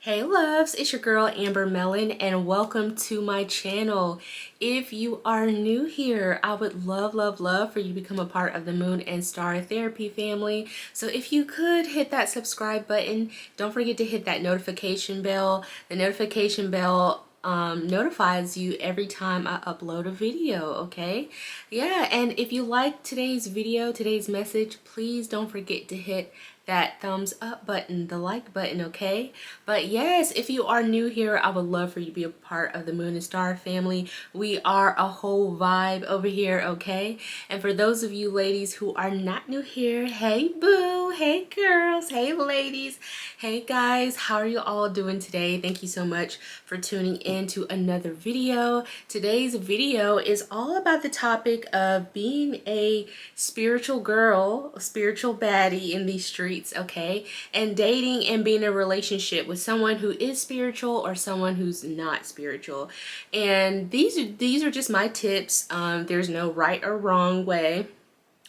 Hey loves, it's your girl Amber Mellon and welcome to my channel. If you are new here, I would love for you to become a part of the Moon and Star Therapy family. So if you could hit that subscribe button, don't forget to hit that notification bell. The notification bell notifies you every time I upload a video, okay? Yeah, and if you like today's video, today's message, please don't forget to hit that thumbs up button, the like button, okay? But yes, if you are new here, I would love for you to be a part of the Moon and Star family. We are a whole vibe over here, okay? And for those of you ladies who are not new here, hey boo, hey girls, hey ladies, hey guys, how are you all doing today? Thank you so much for tuning in to another video. Today's video is all about the topic of being a spiritual girl, a spiritual baddie in these streets, okay? And dating and being in a relationship with someone who is spiritual or someone who's not spiritual. And these are just my tips. There's no right or wrong way.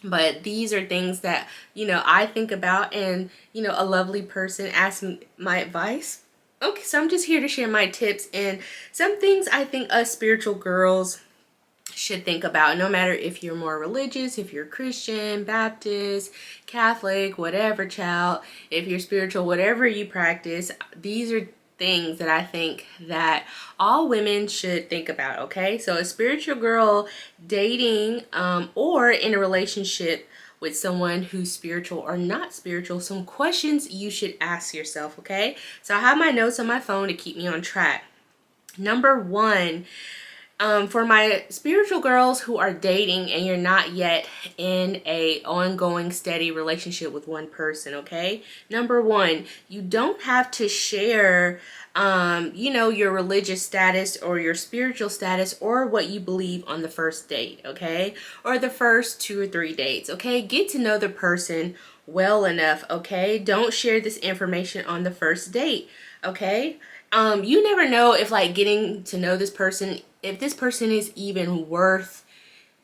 But these are things that, I think about, and, a lovely person asked me my advice. Okay, so I'm just here to share my tips and some things I think us spiritual girls should think about, no matter if you're more religious, if you're Christian, Baptist, Catholic, whatever, child, if you're spiritual, whatever you practice. These are things that I think that all women should think about, okay? So a spiritual girl dating or in a relationship with someone who's spiritual or not spiritual, some questions you should ask yourself, okay? So I have my notes on my phone to keep me on track. Number one, for my spiritual girls who are dating and you're not yet in a ongoing steady relationship with one person, okay? Number one, you don't have to share your religious status or your spiritual status or what you believe on the first date, okay? Or the first 2 or 3 dates, okay? Get to know the person well enough, okay? Don't share this information on the first date, okay? You never know if getting to know this person, if this person is even worth,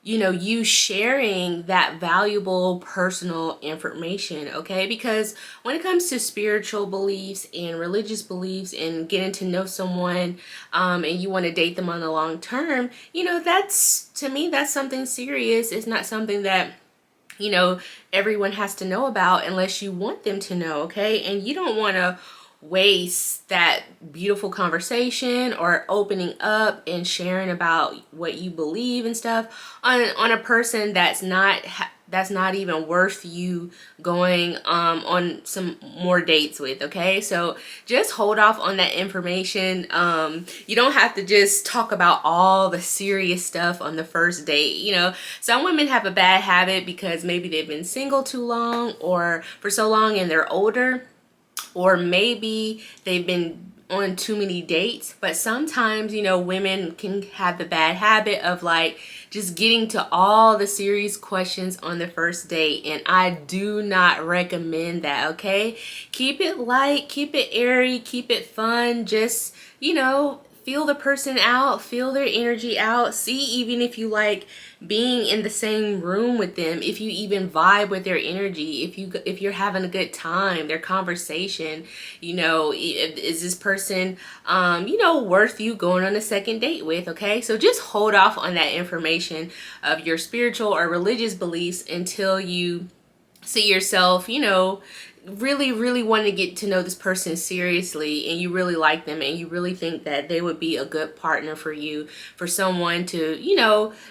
you sharing that valuable personal information, okay? Because when it comes to spiritual beliefs and religious beliefs and getting to know someone, and you want to date them on the long term, to me, that's something serious. It's not something that everyone has to know about unless you want them to know, okay? And you don't want to waste that beautiful conversation or opening up and sharing about what you believe and stuff on a person that's not even worth you going on some more dates with, okay? So just hold off on that information. You don't have to just talk about all the serious stuff on the first date. Some women have a bad habit because maybe they've been single too long or for so long and they're older, or maybe they've been on too many dates. But sometimes, women can have the bad habit of just getting to all the serious questions on the first date. And I do not recommend that, okay? Keep it light, keep it airy, keep it fun. Just, feel the person out, feel their energy out. See even if you like being in the same room with them, if you even vibe with their energy, if you're having a good time, their conversation, is this person worth you going on a second date with, okay? So just hold off on that information of your spiritual or religious beliefs until you see yourself, really want to get to know this person seriously, and you really like them and you really think that they would be a good partner for you, for someone to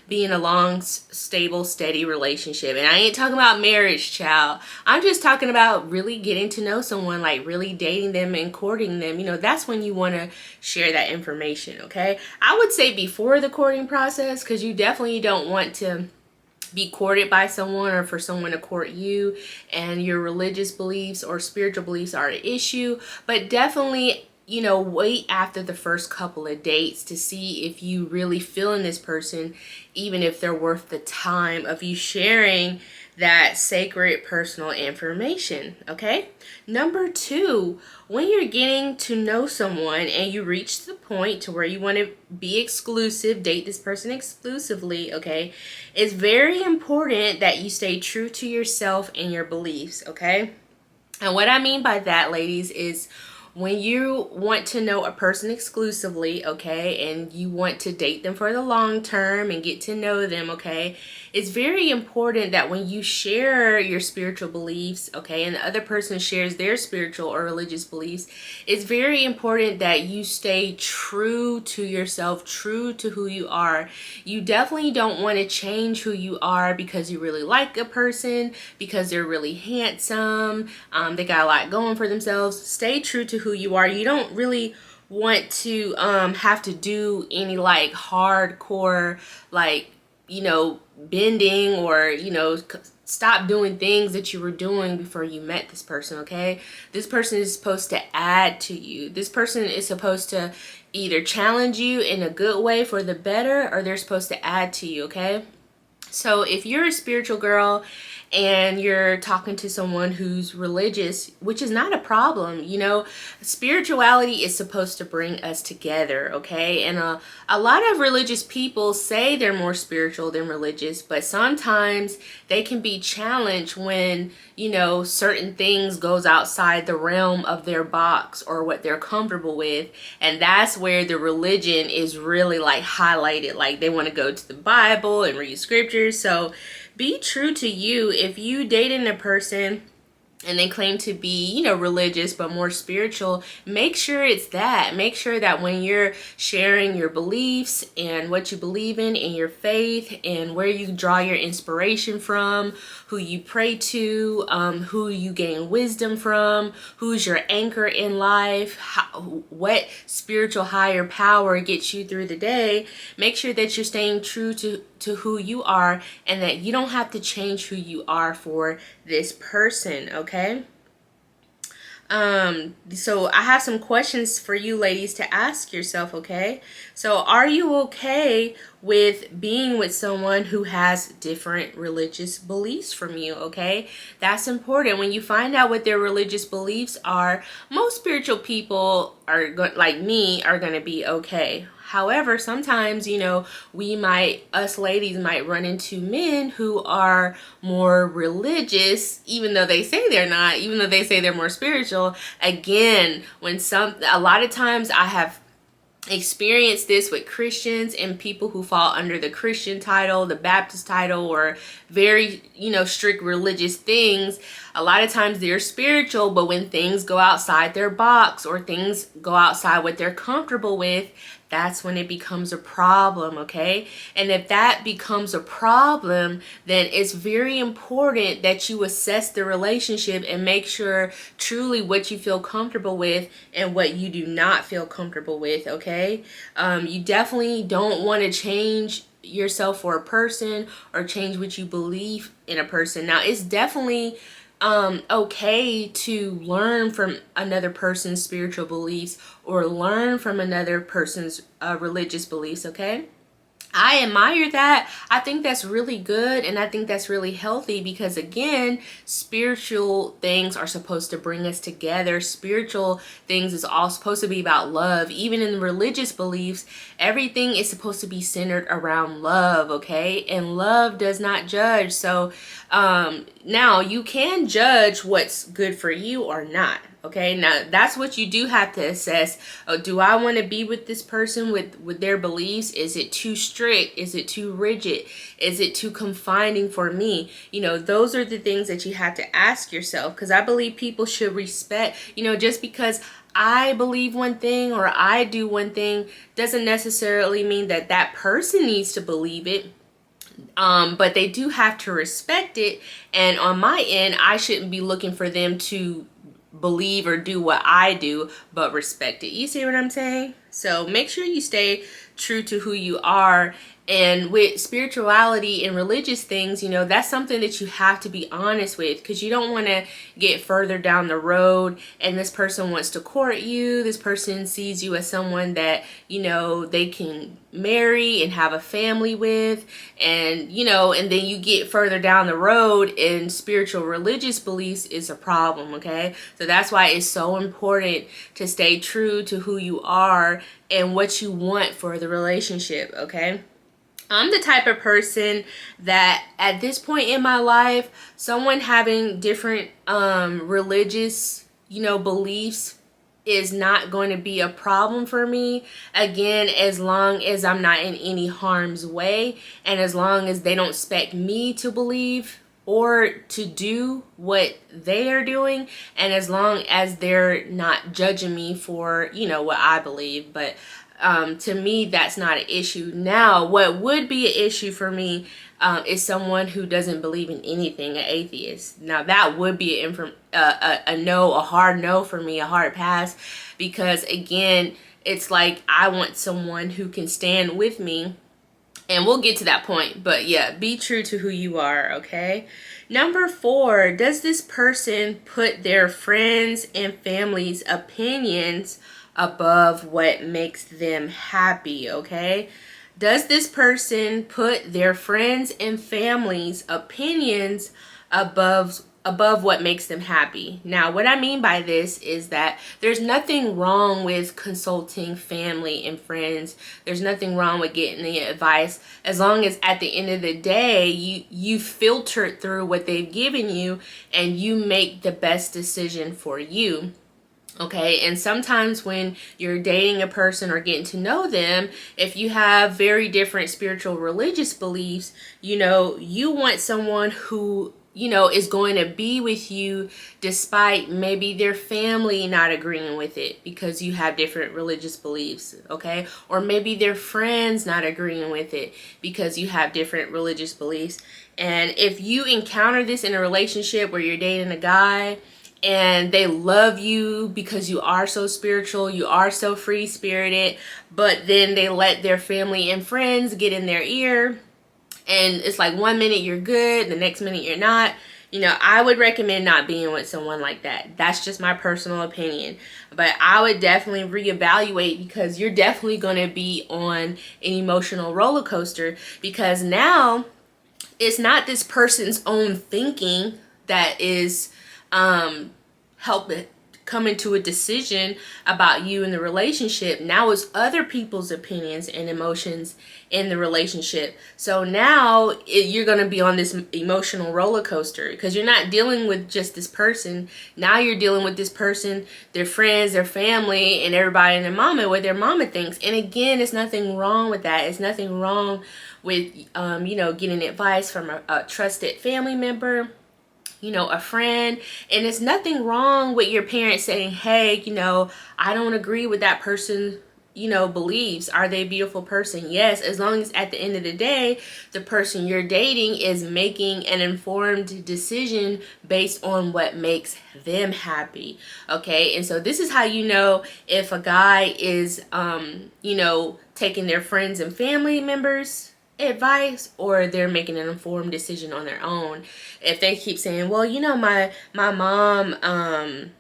be in a long, stable, steady relationship. And I ain't talking about marriage, child. I'm just talking about really getting to know someone, really dating them and courting them. That's when you want to share that information, okay? I would say before the courting process, because you definitely don't want to be courted by someone or for someone to court you and your religious beliefs or spiritual beliefs are an issue. But definitely, wait after the first couple of dates to see if you really feel in this person, even if they're worth the time of you sharing that sacred personal information, okay? Number two, when you're getting to know someone and you reach the point to where you want to be exclusive, date this person exclusively, okay, it's very important that you stay true to yourself and your beliefs, okay? And what I mean by that, ladies, is when you want to know a person exclusively, okay, and you want to date them for the long term and get to know them, okay, it's very important that when you share your spiritual beliefs, okay, and the other person shares their spiritual or religious beliefs, it's very important that you stay true to yourself, true to who you are. You definitely don't want to change who you are because you really like a person, because they're really handsome, they got a lot going for themselves. Stay true to who you are. You don't really want to have to do any like hardcore like, you know, bending or, you know, stop doing things that you were doing before you met this person, okay? This person is supposed to add to you. This person is supposed to either challenge you in a good way for the better, or they're supposed to add to you, okay? So if you're a spiritual girl and you're talking to someone who's religious, which is not a problem, you know, spirituality is supposed to bring us together, okay? And a lot of religious people say they're more spiritual than religious, but sometimes they can be challenged when, you know, certain things goes outside the realm of their box or what they're comfortable with. And that's where the religion is really like highlighted. Like they want to go to the Bible and read scriptures. So be true to you. If you dating a person and they claim to be, you know, religious but more spiritual, make sure it's that. Make sure that when you're sharing your beliefs and what you believe in and your faith and where you draw your inspiration from, who you pray to, who you gain wisdom from, who's your anchor in life, what spiritual higher power gets you through the day, make sure that you're staying true to who you are and that you don't have to change who you are for this person, okay? So I have some questions for you ladies to ask yourself, okay? So are you okay with being with someone who has different religious beliefs from you, okay? That's important. When you find out what their religious beliefs are, most spiritual people are like me are going to be okay. However, sometimes, you know, us ladies might run into men who are more religious, even though they say they're not, even though they say they're more spiritual. Again, a lot of times I have experienced this with Christians and people who fall under the Christian title, the Baptist title, or very, you know, strict religious things. A lot of times they're spiritual, but when things go outside their box or things go outside what they're comfortable with, that's when it becomes a problem, okay? And if that becomes a problem, then it's very important that you assess the relationship and make sure truly what you feel comfortable with and what you do not feel comfortable with, okay? You definitely don't want to change yourself for a person or change what you believe in a person. Now, it's definitely okay to learn from another person's spiritual beliefs or learn from another person's religious beliefs, okay? I admire that. I think that's really good, and I think that's really healthy because, again, spiritual things are supposed to bring us together. Spiritual things is all supposed to be about love. Even in religious beliefs, everything is supposed to be centered around love, okay? And love does not judge. So now you can judge what's good for you or not. Okay, now that's what you do have to assess. Do I want to be with this person with their beliefs? Is it too strict? Is it too rigid? Is it too confining for me? You know, those are the things that you have to ask yourself, because I believe people should respect, you know, just because I believe one thing or I do one thing doesn't necessarily mean that that person needs to believe it. But they do have to respect it. And on my end, I shouldn't be looking for them to believe or do what I do, but respect it. You see what I'm saying? So make sure you stay true to who you are. And with spirituality and religious things, you know, that's something that you have to be honest with, because you don't want to get further down the road and this person wants to court you. This person sees you as someone that, you know, they can marry and have a family with, and, you know, and then you get further down the road and spiritual religious beliefs is a problem, okay? So that's why it's so important to stay true to who you are and what you want for the relationship, okay? I'm the type of person that at this point in my life, someone having different religious, you know, beliefs is not going to be a problem for me. Again, as long as I'm not in any harm's way, and as long as they don't expect me to believe or to do what they are doing, and as long as they're not judging me for, you know, what I believe. But to me, that's not an issue. Now, what would be an issue for me is someone who doesn't believe in anything, an atheist. Now, that would be a no, a hard no for me, a hard pass, because again, it's like I want someone who can stand with me, and we'll get to that point. But yeah, be true to who you are, okay? Number 4, does this person put their friends and family's opinions above what makes them happy, okay? Does this person put their friends and family's opinions above what makes them happy? Now, what I mean by this is that there's nothing wrong with consulting family and friends. There's nothing wrong with getting the advice, as long as at the end of the day, you filtered through what they've given you and you make the best decision for you. Okay, and sometimes when you're dating a person or getting to know them, if you have very different spiritual religious beliefs, you know, you want someone who, you know, is going to be with you despite maybe their family not agreeing with it because you have different religious beliefs, okay? Or maybe their friends not agreeing with it because you have different religious beliefs. And if you encounter this in a relationship where you're dating a guy and they love you because you are so spiritual, you are so free-spirited, but then they let their family and friends get in their ear, and it's like 1 minute you're good, the next minute you're not, you know, I would recommend not being with someone like that. That's just my personal opinion. But I would definitely reevaluate, because you're definitely going to be on an emotional roller coaster, because now it's not this person's own thinking that is help it coming to a decision about you in the relationship. Now it's other people's opinions and emotions in the relationship. So now you're going to be on this emotional roller coaster, because you're not dealing with just this person. Now you're dealing with this person, their friends, their family, and everybody and their mama, what their mama thinks. And again, there's nothing wrong with that. It's nothing wrong with you know, getting advice from a trusted family member, you know, a friend. And it's nothing wrong with your parents saying, hey, you know, I don't agree with that person, you know, believes. Are they a beautiful person? Yes, as long as at the end of the day, the person you're dating is making an informed decision based on what makes them happy. Okay, and so this is how you know if a guy is, you know, taking their friends and family members' advice, or they're making an informed decision on their own. If they keep saying, well, you know, my mom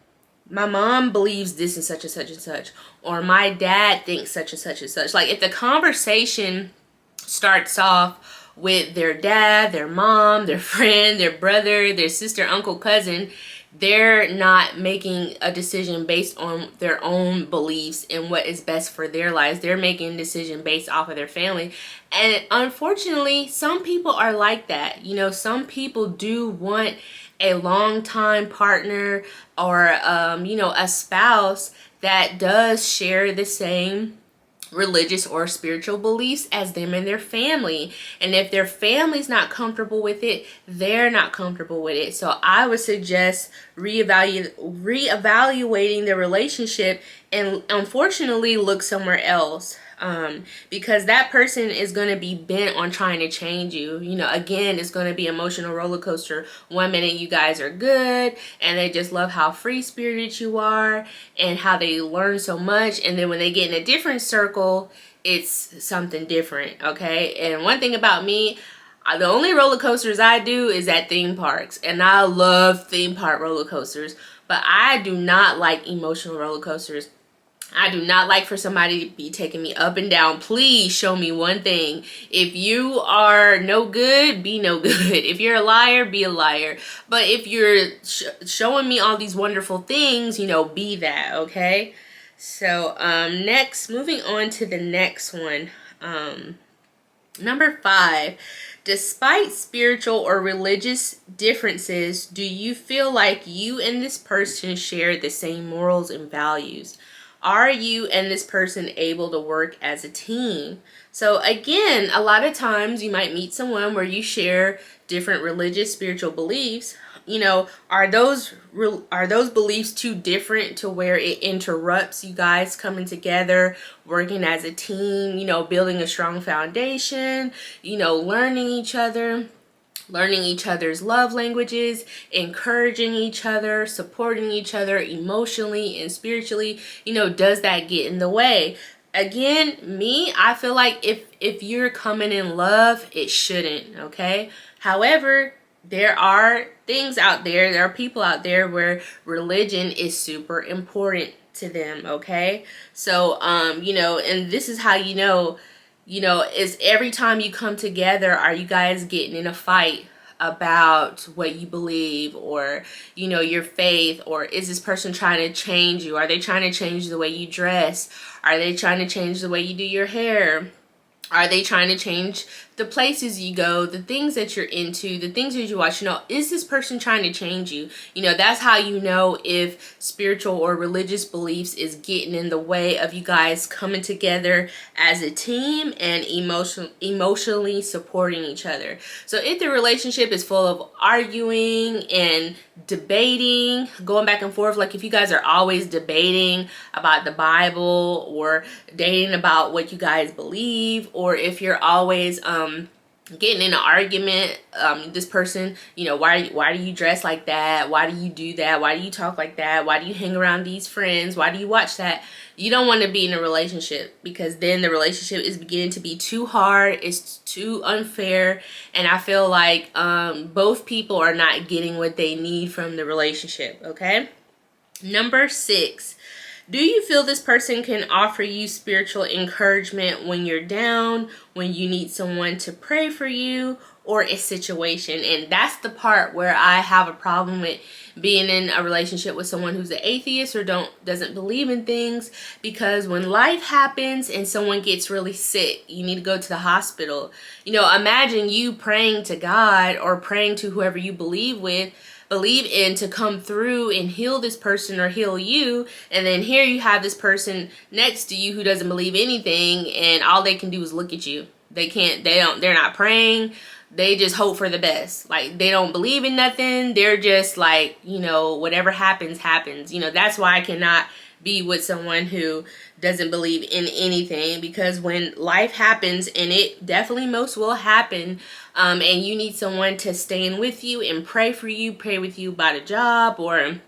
believes this and such and such and such, or my dad thinks such and such and such. Like, if the conversation starts off with their dad, their mom, their friend, their brother, their sister, uncle, cousin, they're not making a decision based on their own beliefs and what is best for their lives. They're making a decision based off of their family. And unfortunately, some people are like that. You know, some people do want a longtime partner, or, you know, a spouse that does share the same religious or spiritual beliefs as them and their family. And if their family's not comfortable with it, they're not comfortable with it. So I would suggest reevaluating the relationship, and unfortunately look somewhere else. Because that person is going to be bent on trying to change you. You know, again, it's going to be emotional roller coaster. 1 minute you guys are good and they just love how free spirited you are and how they learn so much. And then when they get in a different circle, it's something different. Okay. And one thing about me, the only roller coasters I do is at theme parks, and I love theme park roller coasters, but I do not like emotional roller coasters. I do not like for somebody to be taking me up and down. Please show me one thing. If you are no good, be no good. If you're a liar, be a liar. But if you're showing me all these wonderful things, you know, be that, okay? So, next, moving on to the next one. Number 5, despite spiritual or religious differences, do you feel like you and this person share the same morals and values? Are you and this person able to work as a team? So again, a lot of times you might meet someone where you share different religious, spiritual beliefs. Are those beliefs too different to where it interrupts you guys coming together, working as a team, building a strong foundation, learning each other's love languages, encouraging each other, supporting each other emotionally and spiritually? Does that get in the way? Again, I feel like if you're coming in love, it shouldn't, okay? However, there are people out there where religion is super important to them, okay? So, and this is how is every time you come together, are you guys getting in a fight about what you believe, or your faith? Or is this person trying to change you? Are they trying to change the way you dress? Are they trying to change the way you do your hair? Are they trying to change the places you go, the things that you're into, the things that you watch? Is this person trying to change you? That's how you know if spiritual or religious beliefs is getting in the way of you guys coming together as a team and emotionally supporting each other. So if the relationship is full of arguing and debating, going back and forth, like if you guys are always debating about the Bible or dating about what you guys believe, or if you're always getting in an argument, this person, why do you dress like that? Why do you do that? Why do you talk like that? Why do you hang around these friends? Why do you watch that? You don't want to be in a relationship, because then the relationship is beginning to be too hard. It's too unfair. And I feel like both people are not getting what they need from the relationship, okay? Number 6, do you feel this person can offer you spiritual encouragement when you're down, when you need someone to pray for you, or a situation? And that's the part where I have a problem with being in a relationship with someone who's an atheist or doesn't believe in things, because when life happens and someone gets really sick, you need to go to the hospital. Imagine you praying to God or praying to whoever you believe in to come through and heal this person or heal you, and then here you have this person next to you who doesn't believe anything, and all they can do is look at you. They're not praying. They just hope for the best. Like, they don't believe in nothing. They're just like, whatever happens, happens. That's why I cannot be with someone who doesn't believe in anything, because when life happens, and it definitely most will happen, and you need someone to stand with you and pray with you about a job, or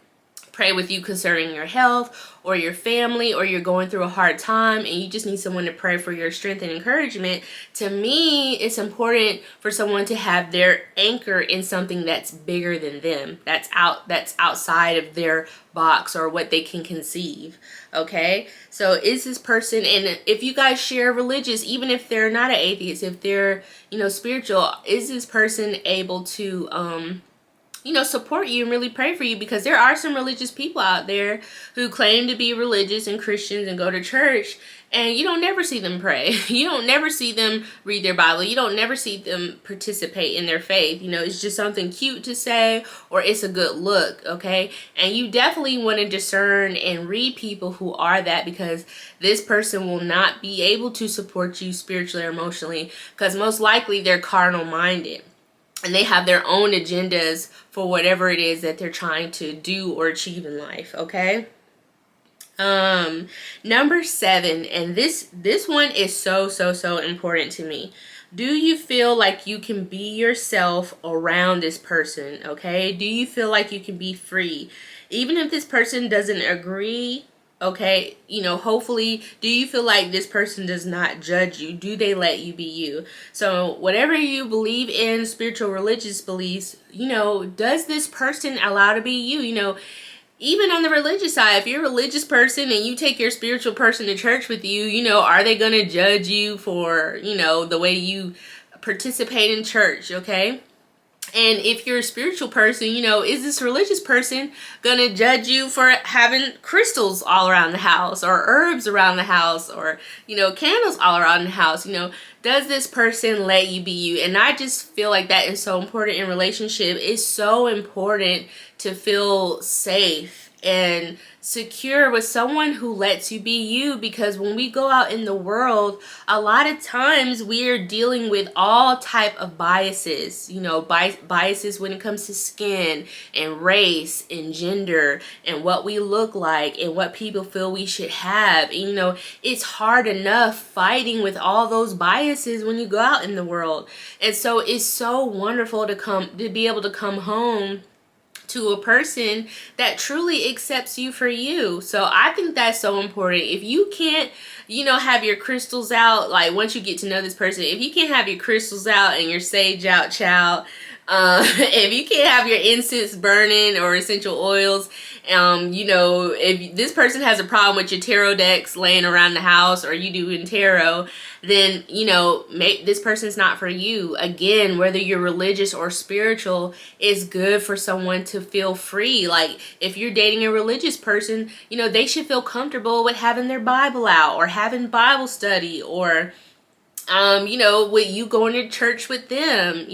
pray with you concerning your health or your family, or you're going through a hard time and you just need someone to pray for your strength and encouragement. To me, it's important for someone to have their anchor in something that's bigger than them, that's outside of their box or what they can conceive. Okay, so is this person, and if you guys share religious, even if they're not an atheist, if they're spiritual, is this person able to support you and really pray for you? Because there are some religious people out there who claim to be religious and Christians and go to church, and you don't never see them pray. You don't never see them read their Bible. You don't never see them participate in their faith. It's just something cute to say, or it's a good look, okay? And you definitely want to discern and read people who are that, because this person will not be able to support you spiritually or emotionally, because most likely they're carnal minded. And they have their own agendas for whatever it is that they're trying to do or achieve in life, okay? Number 7, and this one is so important to me. Do you feel like you can be yourself around this person, okay? Do you feel like you can be free? Even if this person doesn't agree, okay, hopefully, do you feel like this person does not judge you? Do they let you be you? So whatever you believe in, spiritual, religious beliefs, does this person allow to be you? Even on the religious side, if you're a religious person and you take your spiritual person to church with you, are they going to judge you for, the way you participate in church, okay? And if you're a spiritual person, is this religious person gonna judge you for having crystals all around the house, or herbs around the house, or, candles all around the house? Does this person let you be you? And I just feel like that is so important in relationship. It's so important to feel safe and secure with someone who lets you be you, because when we go out in the world, a lot of times we are dealing with all type of biases, biases when it comes to skin and race and gender and what we look like and what people feel we should have. And, it's hard enough fighting with all those biases when you go out in the world. And so it's so wonderful to be able to come home to a person that truly accepts you for you. So I think that's so important. If you can't, have your crystals out, like once you get to know this person, if you can't have your crystals out and your sage out, child, if you can't have your incense burning or essential oils, if this person has a problem with your tarot decks laying around the house, or you do in tarot, then, this person's not for you. Again, whether you're religious or spiritual, it's good for someone to feel free. Like if you're dating a religious person, they should feel comfortable with having their Bible out or having Bible study, or with you going to church with them.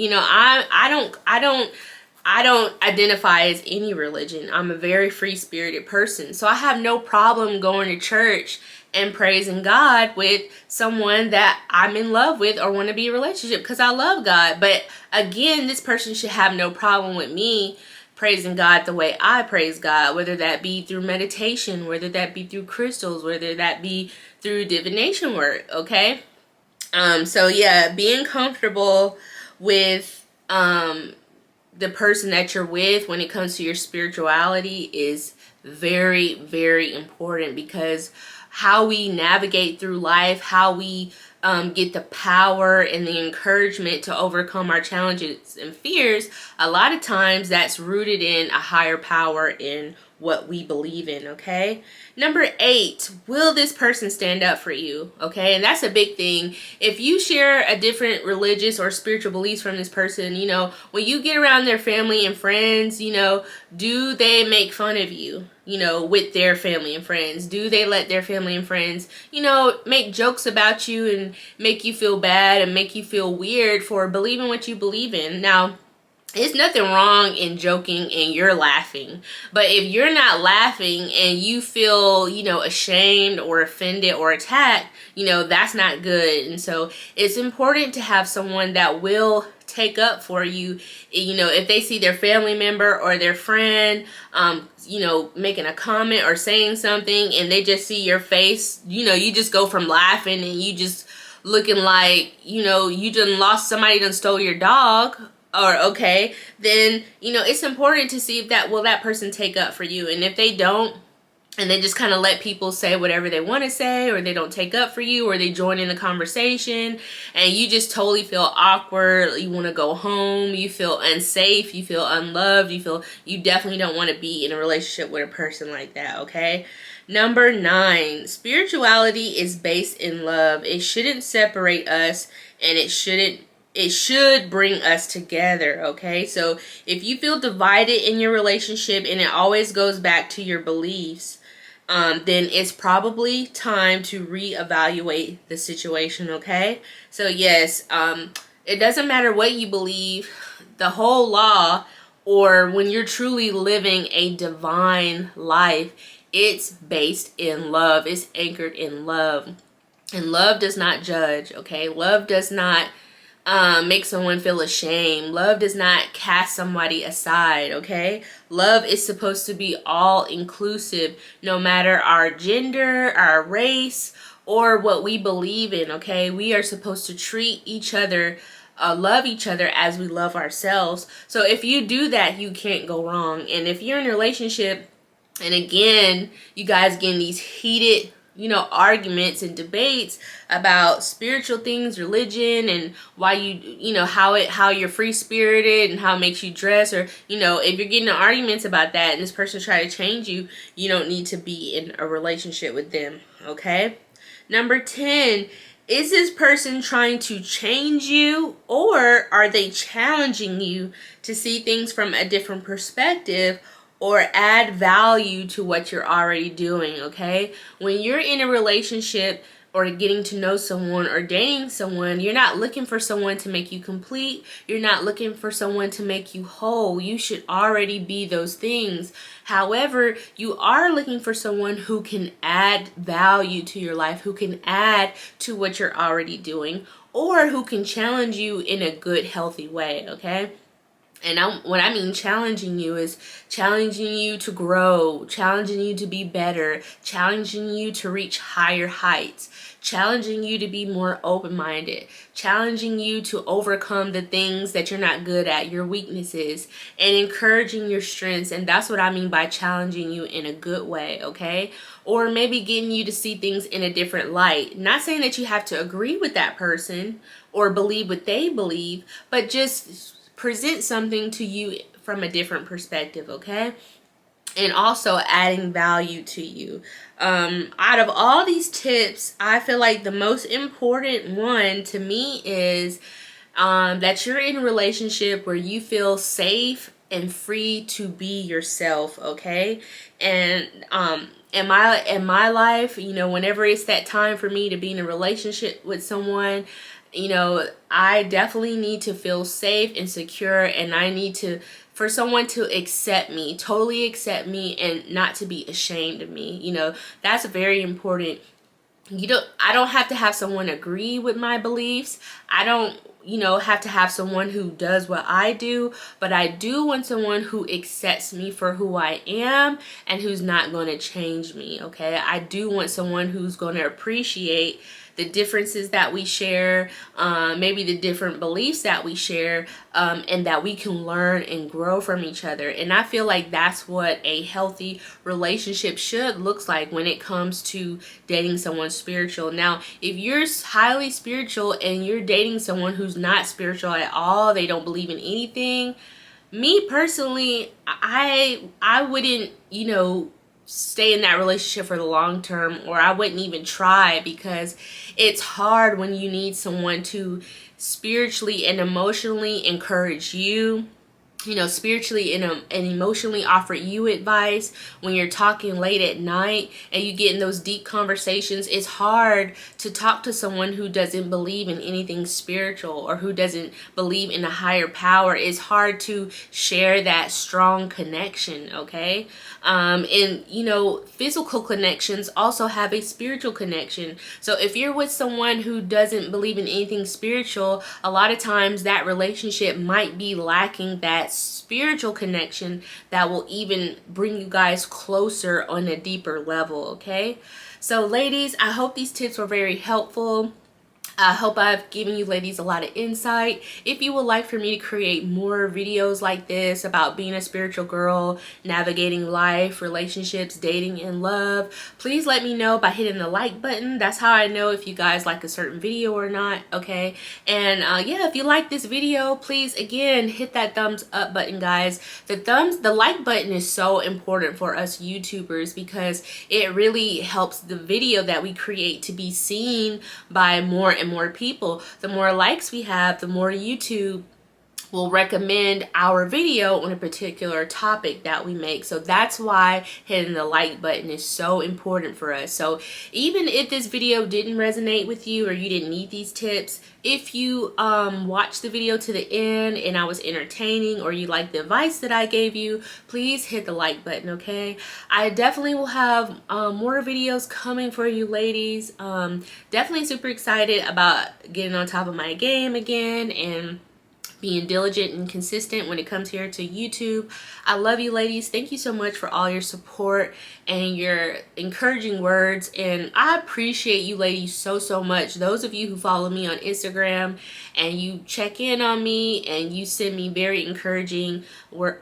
I don't identify as any religion. I'm a very free-spirited person. So I have no problem going to church and praising God with someone that I'm in love with or want to be in a relationship, because I love God. But again, this person should have no problem with me praising God the way I praise God, whether that be through meditation, whether that be through crystals, whether that be through divination work, okay? So yeah, being comfortable with the person that you're with when it comes to your spirituality is very, very important, because how we navigate through life, how we get the power and the encouragement to overcome our challenges and fears, a lot of times that's rooted in a higher power in what we believe in, okay? Number 8, will this person stand up for you, okay? And that's a big thing. If you share a different religious or spiritual beliefs from this person, when you get around their family and friends, do they make fun of you, with their family and friends? Do they let their family and friends, make jokes about you and make you feel bad and make you feel weird for believing what you believe in? Now, there's nothing wrong in joking and you're laughing. But if you're not laughing and you feel, ashamed or offended or attacked, that's not good. And so it's important to have someone that will take up for you. If they see their family member or their friend, making a comment or saying something, and they just see your face, you just go from laughing and you just looking like, you done lost somebody, done stole your dog, or okay, then, it's important to see if that person take up for you. And if they don't, and they just kind of let people say whatever they want to say, or they don't take up for you, or they join in the conversation, and you just totally feel awkward, you want to go home, you feel unsafe, you feel unloved, you definitely don't want to be in a relationship with a person like that, okay? Number 9, spirituality is based in love. It shouldn't separate us, and it should bring us together, okay? So if you feel divided in your relationship and it always goes back to your beliefs, then it's probably time to reevaluate the situation, okay? So yes, it doesn't matter what you believe, the whole law, or when you're truly living a divine life, it's based in love. It's anchored in love. And love does not judge, okay? Love does not make someone feel ashamed. Love does not cast somebody aside, okay? Love is supposed to be all inclusive, no matter our gender, our race, or what we believe in, okay? We are supposed to treat each other, love each other as we love ourselves. So if you do that, you can't go wrong. And if you're in a relationship, and again, you guys getting these heated arguments and debates about spiritual things, religion, and why how you're free spirited and how it makes you dress, or if you're getting in arguments about that and this person trying to change you, you don't need to be in a relationship with them, okay? Number 10, Is this person trying to change you, or are they challenging you to see things from a different perspective or add value to what you're already doing, okay? When you're in a relationship or getting to know someone or dating someone, you're not looking for someone to make you complete. You're not looking for someone to make you whole. You should already be those things. However, you are looking for someone who can add value to your life, who can add to what you're already doing, or who can challenge you in a good, healthy way, okay? And what I mean challenging you is challenging you to grow, challenging you to be better, challenging you to reach higher heights, challenging you to be more open-minded, challenging you to overcome the things that you're not good at, your weaknesses, and encouraging your strengths. And that's what I mean by challenging you in a good way, okay? Or maybe getting you to see things in a different light. Not saying that you have to agree with that person or believe what they believe, but just present something to you from a different perspective, okay? And also adding value to you. Out of all these tips, I feel like the most important one to me is that you're in a relationship where you feel safe and free to be yourself, okay? And in my life, you know, whenever it's that time for me to be in a relationship with someone, you know, I definitely need to feel safe and secure, and I need to for someone to accept me, totally accept me, and not to be ashamed of me. You know, that's very important. I don't have to have someone agree with my beliefs. I don't, you know, have to have someone who does what I do, but I do want someone who accepts me for who I am and who's not going to change me, okay? I do want someone who's going to appreciate the differences that we share, maybe the different beliefs that we share, and that we can learn and grow from each other. And I feel like that's what a healthy relationship should look like when it comes to dating someone spiritual. Now, if you're highly spiritual and you're dating someone who's not spiritual at all, they don't believe in anything, me personally, I wouldn't, you know, stay in that relationship for the long term, or I wouldn't even try, because it's hard when you need someone to spiritually and emotionally encourage you, you know, spiritually and emotionally offer you advice when you're talking late at night and you get in those deep conversations. It's hard to talk to someone who doesn't believe in anything spiritual or who doesn't believe in a higher power. It's hard to share that strong connection, okay? And, you know, physical connections also have a spiritual connection. So if you're with someone who doesn't believe in anything spiritual, a lot of times that relationship might be lacking that spiritual connection that will even bring you guys closer on a deeper level, okay? So ladies, I hope these tips were very helpful. I hope I've given you ladies a lot of insight. If you would like for me to create more videos like this about being a spiritual girl, navigating life, relationships, dating, and love, please let me know by hitting the like button. That's how I know if you guys like a certain video or not, okay? And yeah, if you like this video, please, again, hit that thumbs up button, guys. The like button is so important for us YouTubers because it really helps the video that we create to be seen by more and more people. The more likes we have, the more YouTube will recommend our video on a particular topic that we make. So that's why hitting the like button is so important for us. So even if this video didn't resonate with you or you didn't need these tips, if you watched the video to the end and I was entertaining, or you like the advice that I gave you, please hit the like button, okay? I definitely will have more videos coming for you ladies. Definitely super excited about getting on top of my game again and being diligent and consistent when it comes here to YouTube. I love you ladies. Thank you so much for all your support and your encouraging words, and I appreciate you ladies so much. Those of you who follow me on Instagram and you check in on me and you send me very encouraging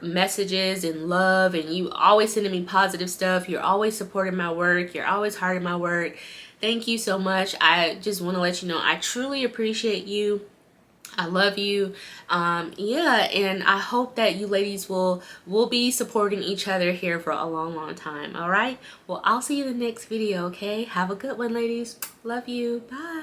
messages and love, and you always sending me positive stuff. You're always supporting my work. You're always hearting my work. Thank you so much. I just want to let you know I truly appreciate you. I love you. Yeah, and I hope that you ladies will be supporting each other here for a long time. All right, well, I'll see you in the next video. Okay, have a good one ladies. Love you. Bye.